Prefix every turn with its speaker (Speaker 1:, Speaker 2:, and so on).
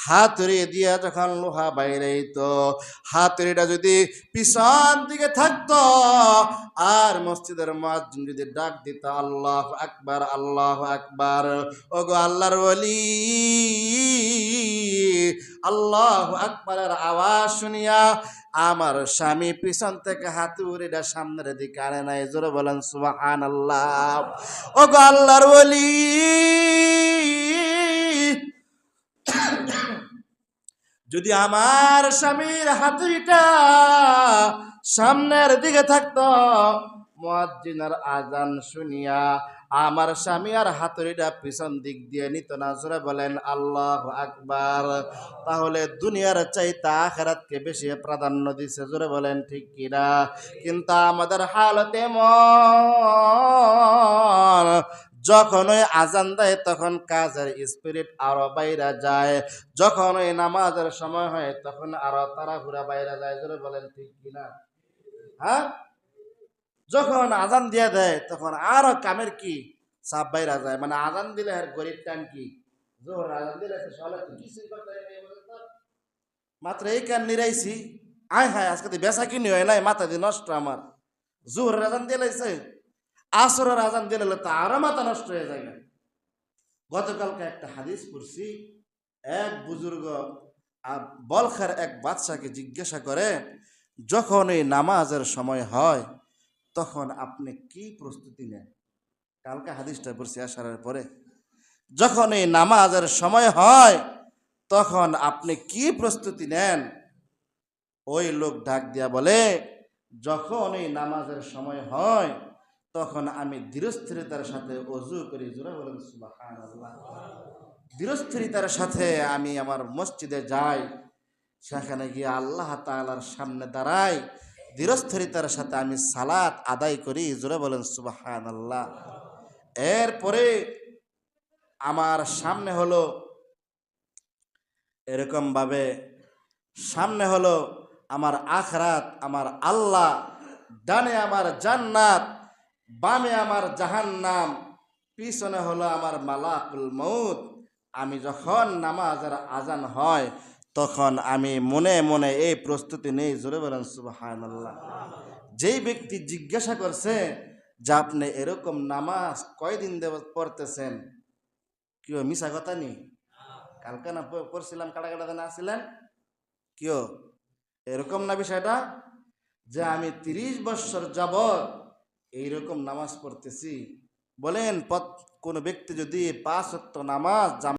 Speaker 1: হাতুড়ি দিয়া যখন লোহা বাইরে হইতো, হাতুড়িটা যদি পিছন দিকে থাকতো আর মসজিদের মুয়াজ্জিন যদি ডাক দিত আল্লাহু আকবার আল্লাহু আকবার, ওগো আল্লাহর ওলি, আল্লাহু আকবারের আওয়াজ শুনিয়া আমার স্বামী পিছন থেকে হাতুড়িটা সামনের দিকে আনে নাই। জোরে বলেন সুবহানাল্লাহ। ওগো আল্লাহর ওলি, যদি আমার স্বামীর হাতুড়িটা সামনের দিকে থাকতো, মুয়াজ্জিনের আজান শুনিয়া আমার স্বামী আর হাতুড়িটা পিছন দিক দিয়ে নিত না। জোরে বলেন আল্লাহু আকবার। তাহলে দুনিয়ার চাইতে আখিরাতকে বেশি প্রাধান্য দিছে। জোরে বলেন ঠিক কিনা? কিন্তু আমাদের হালত এমন, যখন ওই আজান দেয় তখন কাজের স্পিরিট আরো বাইরে যায়, যখন ওই নামাজের সময় হয় তখন আরো তাড়াহুড়া বাইরে যায়। জোরে বলেন ঠিক কিনা? হ্যাঁ, যখন আজান দিয়ে দেয় তখন আরো কামের কি চাপ বাইরা যায়। মানে আজান দিলে আর গরিব টান কি জোহর আজান দিলে কিছুই করতে মাত্র এই কান নিরাইছি, আয় হায় আজকে তো বেচা কিনি হয় নাই, মাথা দিয়ে নষ্ট আমার। জোহরের আজান দিলাইছে, আসরের আজান দিলে তো আরো মাথা নষ্ট হয়ে যায়। গতকালকে একটা হাদিস পড়ছি, এক বুজুর্গ বলখার এক বাদশাকে জিজ্ঞাসা করে, যখন এই নামাজের সময় হয় তখন আপনি কি প্রস্তুতি নেন? কালকে হাদিসটা পড়ছি আসার পরে, যখন এই নামাজের সময় হয় তখন আপনি কি প্রস্তুতি নেন? ওই লোক ডাক দিয়া বলে, যখন এই নামাজের সময় হয় তখন আমি ধীরস্থিরতার সাথে ওযু করি। জোরে বলেন সুবহানাল্লাহ। ধীরস্থিরতার সাথে আমি আমার মসজিদে যাই, সেখানে গিয়ে আল্লাহ তাআলার সামনে দাঁড়াই, ধীরস্থিরতার সাথে আমি সালাত আদায় করি। জোরে বলেন সুবহানাল্লাহ। এরপরে আমার সামনে হলো এরকম ভাবে, সামনে হলো আমার আখিরাত, আমার আল্লাহ, ডানে আমার জান্নাত, বামে আমার জাহান্নাম, পিছনে হলো আমার মালাকুল মউত। আমি যখন নামাজের আজান হয় তখন আমি মনে মনে এই প্রস্তুতি নেই। জোরে বলেন সুবহানাল্লাহ। যেই ব্যক্তি জিজ্ঞাসা করছে যে আপনি এরকম নামাজ কয়দিন পড়তেছেন, কেউ মিশা কথা নি? কালকে না পড়ছিলাম, কাটাকাটাতে না আসছিলেন কেউ? এরকম না বিষয়টা, যে আমি 30 বছর যাবত এইরকম নামাজ পড়তেছি। বলেন কোন ব্যক্তি যদি 5 ওয়াক্ত নামাজ